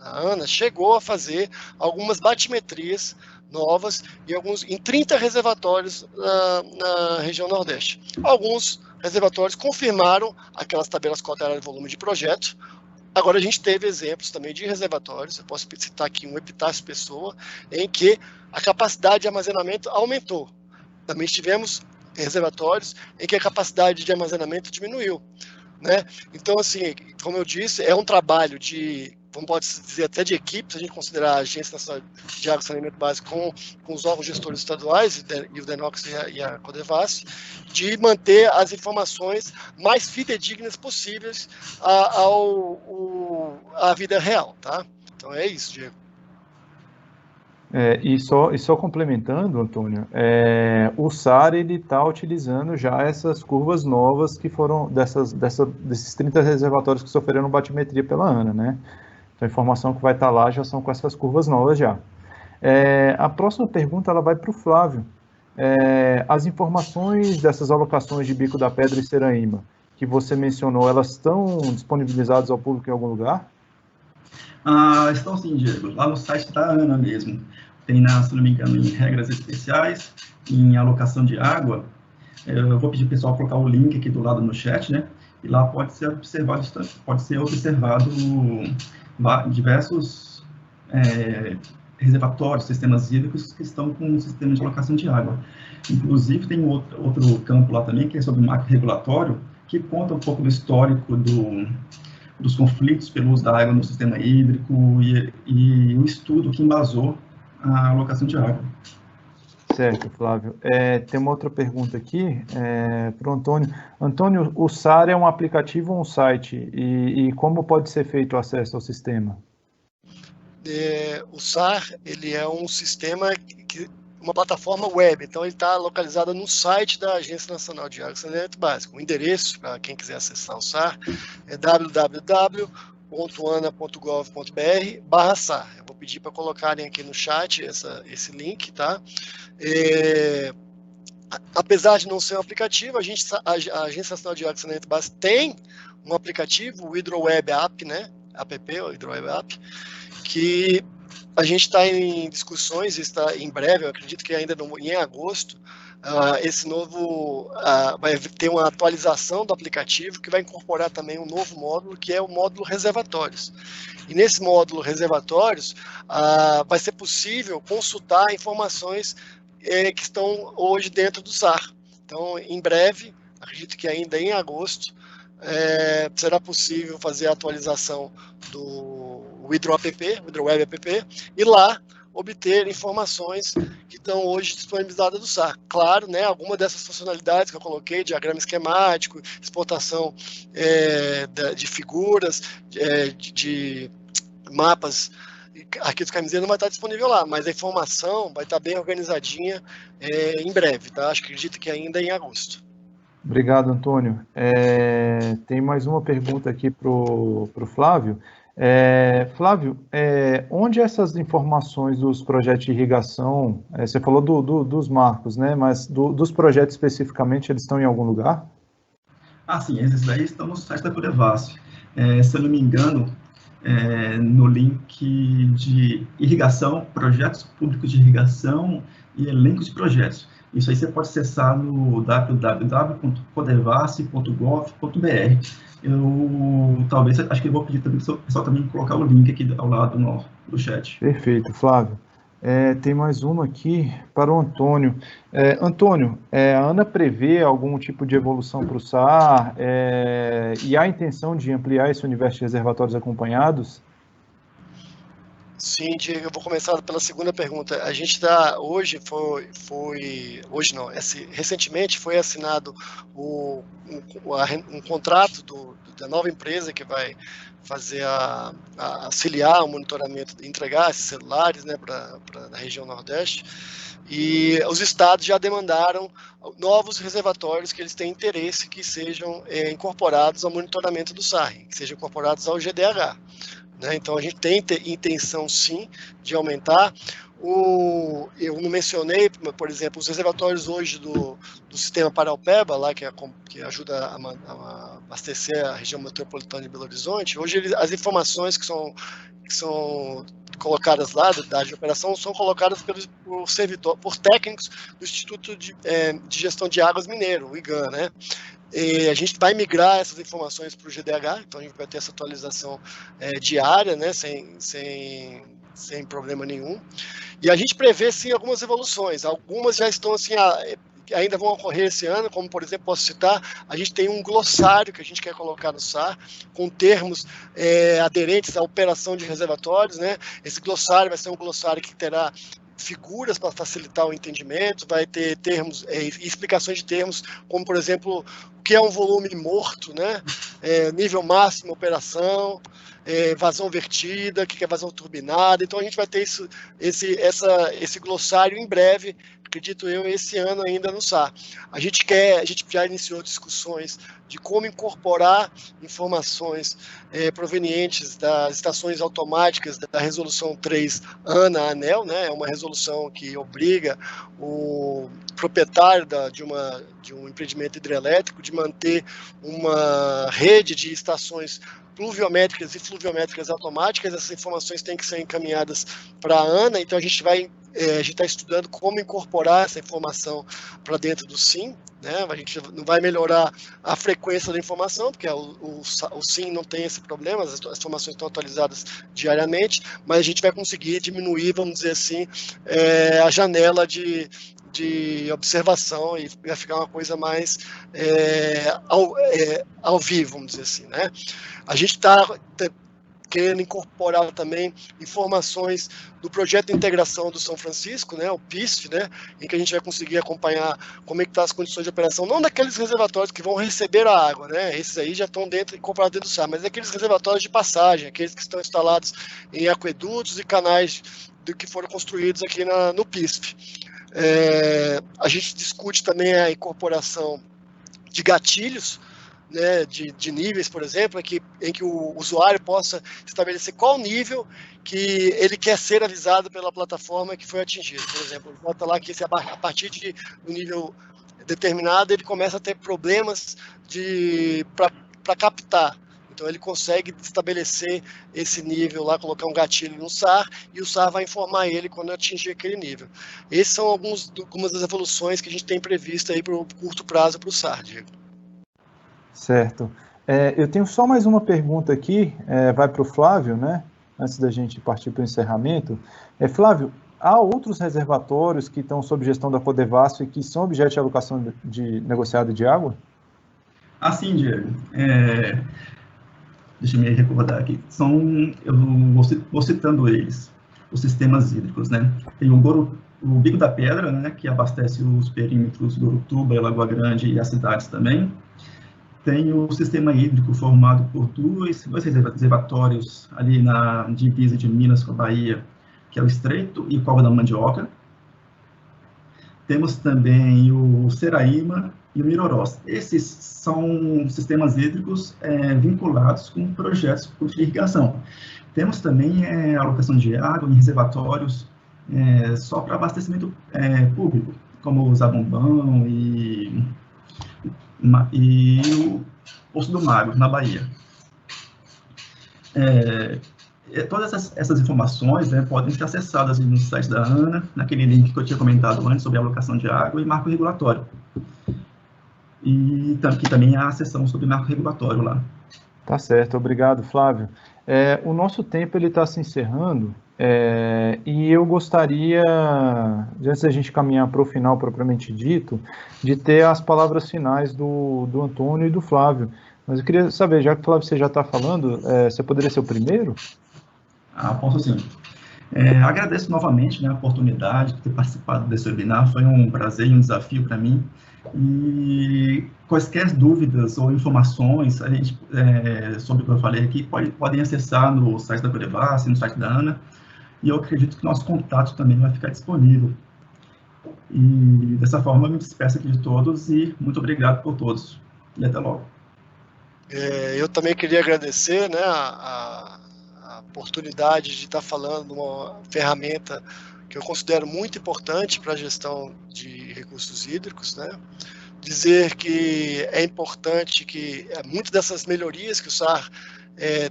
a ANA, chegou a fazer algumas batimetrias novas em 30 reservatórios na região Nordeste. Alguns reservatórios confirmaram aquelas tabelas quaternárias de volume de projeto. Agora, a gente teve exemplos também de reservatórios, eu posso citar aqui um Epitácio Pessoa, em que a capacidade de armazenamento aumentou. Também tivemos reservatórios em que a capacidade de armazenamento diminuiu. Então, assim, como eu disse, é um trabalho pode dizer até de equipe, se a gente considerar a Agência Nacional de Água e Saneamento Básico com os órgãos gestores estaduais, e o DENOX e a Codevasf, de manter as informações mais fidedignas possíveis à vida real, tá? Então é isso, Diego. E só complementando, Antônio, o SAR está utilizando já essas curvas novas que foram desses 30 reservatórios que sofreram batimetria pela ANA, né? Então, a informação que vai estar lá já são com essas curvas novas já. A próxima pergunta ela vai para o Flávio. As informações dessas alocações de Bico da Pedra e Seraíma que você mencionou, elas estão disponibilizadas ao público em algum lugar? Estão sim, Diego. Lá no site da ANA mesmo. Tem, se não me engano, em regras especiais, em alocação de água. Eu vou pedir para o pessoal colocar o link aqui do lado no chat, E lá pode ser observado diversos reservatórios, sistemas hídricos que estão com um sistema de alocação de água. Inclusive, tem outro campo lá também, que é sobre o marco regulatório, que conta um pouco do histórico dos conflitos pelo uso da água no sistema hídrico e um estudo que embasou a alocação de água. Certo, Flávio. Tem uma outra pergunta aqui para o Antônio. Antônio, o SAR é um aplicativo ou um site? E como pode ser feito o acesso ao sistema? O SAR, ele é um sistema, uma plataforma web, então ele está localizado no site da Agência Nacional de Água e Saneamento Básico. O endereço, para quem quiser acessar o SAR, é www.ana.gov.br/SAR. Eu vou pedir para colocarem aqui no chat esse link, tá? Apesar de não ser um aplicativo, a Agência Nacional de Água e Saneamento Básico tem um aplicativo, o HidroWeb App, né? O HidroWeb App, que a gente está em discussões, está em breve, eu acredito que ainda em agosto, esse novo vai ter uma atualização do aplicativo que vai incorporar também um novo módulo, que é o módulo reservatórios. E nesse módulo reservatórios vai ser possível consultar informações que estão hoje dentro do SAR. Então, em breve, acredito que ainda em agosto, será possível fazer a atualização do HidroWeb App, e lá obter informações que estão hoje disponibilizadas do SAR. Claro, né, alguma dessas funcionalidades que eu coloquei, diagrama esquemático, exportação de figuras, de mapas, aqui dos camiseiros não vai estar disponível lá, mas a informação vai estar bem organizadinha em breve, tá? Acredito que ainda em agosto. Obrigado, Antônio. Tem mais uma pergunta aqui para o Flávio. Flávio, onde essas informações dos projetos de irrigação, você falou dos marcos, né? Mas dos projetos especificamente, eles estão em algum lugar? Sim, esses daí estão no site da Codevasf. Se eu não me engano, no link de irrigação, projetos públicos de irrigação e elenco de projetos. Isso aí você pode acessar no www.codevasf.gov.br. Acho que eu vou pedir também para o pessoal também colocar o link aqui ao lado do chat. Perfeito, Flávio. Tem mais uma aqui para o Antônio. Antônio, a ANA prevê algum tipo de evolução para o SAR e há a intenção de ampliar esse universo de reservatórios acompanhados? Sim, Diego, eu vou começar pela segunda pergunta. A gente está, recentemente foi assinado um contrato da nova empresa que vai fazer auxiliar o monitoramento, entregar esses celulares, né, para a região Nordeste, e os estados já demandaram novos reservatórios que eles têm interesse que sejam incorporados ao monitoramento do SAR, que sejam incorporados ao GDH. Então, a gente tem intenção, sim, de aumentar. Eu não mencionei, por exemplo, os reservatórios hoje do sistema Paraupeba, lá que ajuda a abastecer a região metropolitana de Belo Horizonte. Hoje, as informações que são colocadas lá, da área de operação, são colocadas por técnicos do Instituto de Gestão de Águas Mineiro, o IGAM, né? E a gente vai migrar essas informações para o GDH, então a gente vai ter essa atualização diária, né, sem problema nenhum. E a gente prevê, sim, algumas evoluções. Algumas já estão, assim, ainda vão ocorrer esse ano, como, por exemplo, posso citar, a gente tem um glossário que a gente quer colocar no SAR, com termos aderentes à operação de reservatórios, né? Esse glossário vai ser um glossário que terá figuras para facilitar o entendimento, vai ter termos e explicações de termos, como, por exemplo, o que é um volume morto, né? Nível máximo operação, vazão vertida, o que é vazão turbinada. Então, a gente vai ter esse glossário em breve, acredito eu, esse ano ainda no SAR. A gente já iniciou discussões de como incorporar informações provenientes das estações automáticas da resolução 3 ANA-ANEEL, né? É uma resolução que obriga o proprietário de um empreendimento hidrelétrico de manter uma rede de estações pluviométricas e fluviométricas automáticas. Essas informações têm que ser encaminhadas para a ANA, então a gente vai a gente está estudando como incorporar essa informação para dentro do SIM, né? A gente não vai melhorar a frequência da informação, porque o SIM não tem esse problema, as informações estão atualizadas diariamente, mas a gente vai conseguir diminuir, vamos dizer assim, a janela de observação, e vai ficar uma coisa mais ao vivo, vamos dizer assim, né? A gente está querendo incorporar também informações do projeto de integração do São Francisco, né, o PISF, né, em que a gente vai conseguir acompanhar como é que estão as condições de operação, não daqueles reservatórios que vão receber a água, né, esses aí já estão incorporados dentro do SAR, mas daqueles reservatórios de passagem, aqueles que estão instalados em aquedutos e canais que foram construídos aqui no PISF. A gente discute também a incorporação de gatilhos, né, de níveis, por exemplo, em que o usuário possa estabelecer qual nível que ele quer ser avisado pela plataforma que foi atingido. Por exemplo, bota lá que a partir do nível determinado ele começa a ter problemas para captar. Então ele consegue estabelecer esse nível lá, colocar um gatilho no SAR, e o SAR vai informar ele quando atingir aquele nível. Essas são algumas das evoluções que a gente tem previsto aí para o curto prazo para o SAR, Diego. Certo. Eu tenho só mais uma pergunta aqui, vai para o Flávio, né? Antes da gente partir para o encerramento. Flávio, há outros reservatórios que estão sob gestão da Codevasf e que são objeto de alocação negociada de água? Sim, Diego. Deixa eu me recordar aqui. Eu vou citando eles, os sistemas hídricos, né? Tem o Bico da Pedra, né, que abastece os perímetros do Urutuba, Lagoa Grande e as cidades também. Tem o sistema hídrico formado por dois reservatórios ali na divisa de Minas com a Bahia, que é o Estreito e Cova da Mandioca. Temos também o Seraíma e o Mirorós. Esses são sistemas hídricos vinculados com projetos de irrigação. Temos também alocação de água em reservatórios só para abastecimento público, como o Zabombão e o Poço do Mago, na Bahia. Todas essas informações podem ser acessadas no site da ANA, naquele link que eu tinha comentado antes sobre a alocação de água e marco regulatório. E que também há a seção sobre marco regulatório lá. Tá certo, obrigado, Flávio. O nosso tempo está se encerrando, e eu gostaria, antes da gente caminhar para o final propriamente dito, de ter as palavras finais do Antônio e do Flávio. Mas eu queria saber, já que, Flávio, você já está falando, você poderia ser o primeiro? Posso sim. Agradeço novamente, né, a oportunidade de ter participado desse webinar, foi um prazer e um desafio para mim. E quaisquer dúvidas ou informações sobre o que eu falei aqui, podem acessar no site da Codevasf, no site da ANA, e eu acredito que nosso contato também vai ficar disponível. E dessa forma eu me despeço aqui de todos e muito obrigado por todos. E até logo. Eu também queria agradecer, né, a oportunidade de estar falando de uma ferramenta que eu considero muito importante para a gestão de recursos hídricos, né? Dizer que é importante que muitas dessas melhorias que o SAR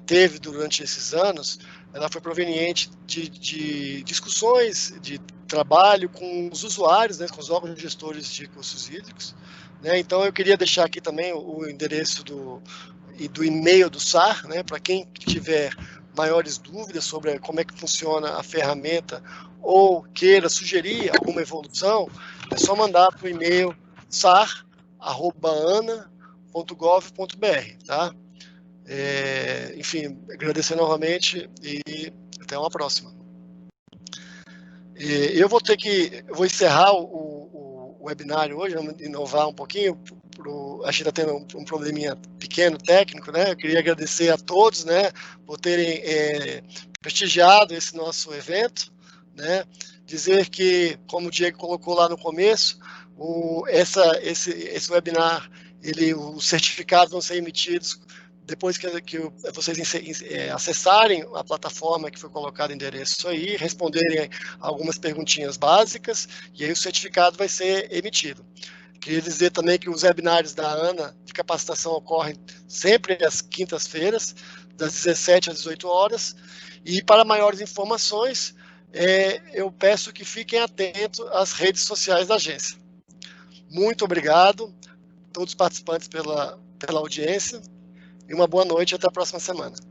teve durante esses anos, ela foi proveniente de discussões, de trabalho com os usuários, né, com os órgãos gestores de recursos hídricos, né? Então eu queria deixar aqui também o endereço do e-mail do SAR, né, para quem tiver maiores dúvidas sobre como é que funciona a ferramenta ou queira sugerir alguma evolução, é só mandar para o e-mail sar@ana.gov.br, tá? Enfim, agradecer novamente e até uma próxima. Eu vou encerrar o webinário hoje, vamos inovar um pouquinho. A gente está tendo um probleminha pequeno, técnico, né? Eu queria agradecer a todos, né, por terem prestigiado esse nosso evento, né? Dizer que, como o Diego colocou lá no começo, esse webinar, os certificados vão ser emitidos depois que vocês acessarem a plataforma que foi colocado o endereço aí, responderem algumas perguntinhas básicas, e aí o certificado vai ser emitido. Queria dizer também que os webinários da ANA de capacitação ocorrem sempre às quintas-feiras, das 17 às 18 horas, e para maiores informações, eu peço que fiquem atentos às redes sociais da agência. Muito obrigado a todos os participantes pela audiência e uma boa noite e até a próxima semana.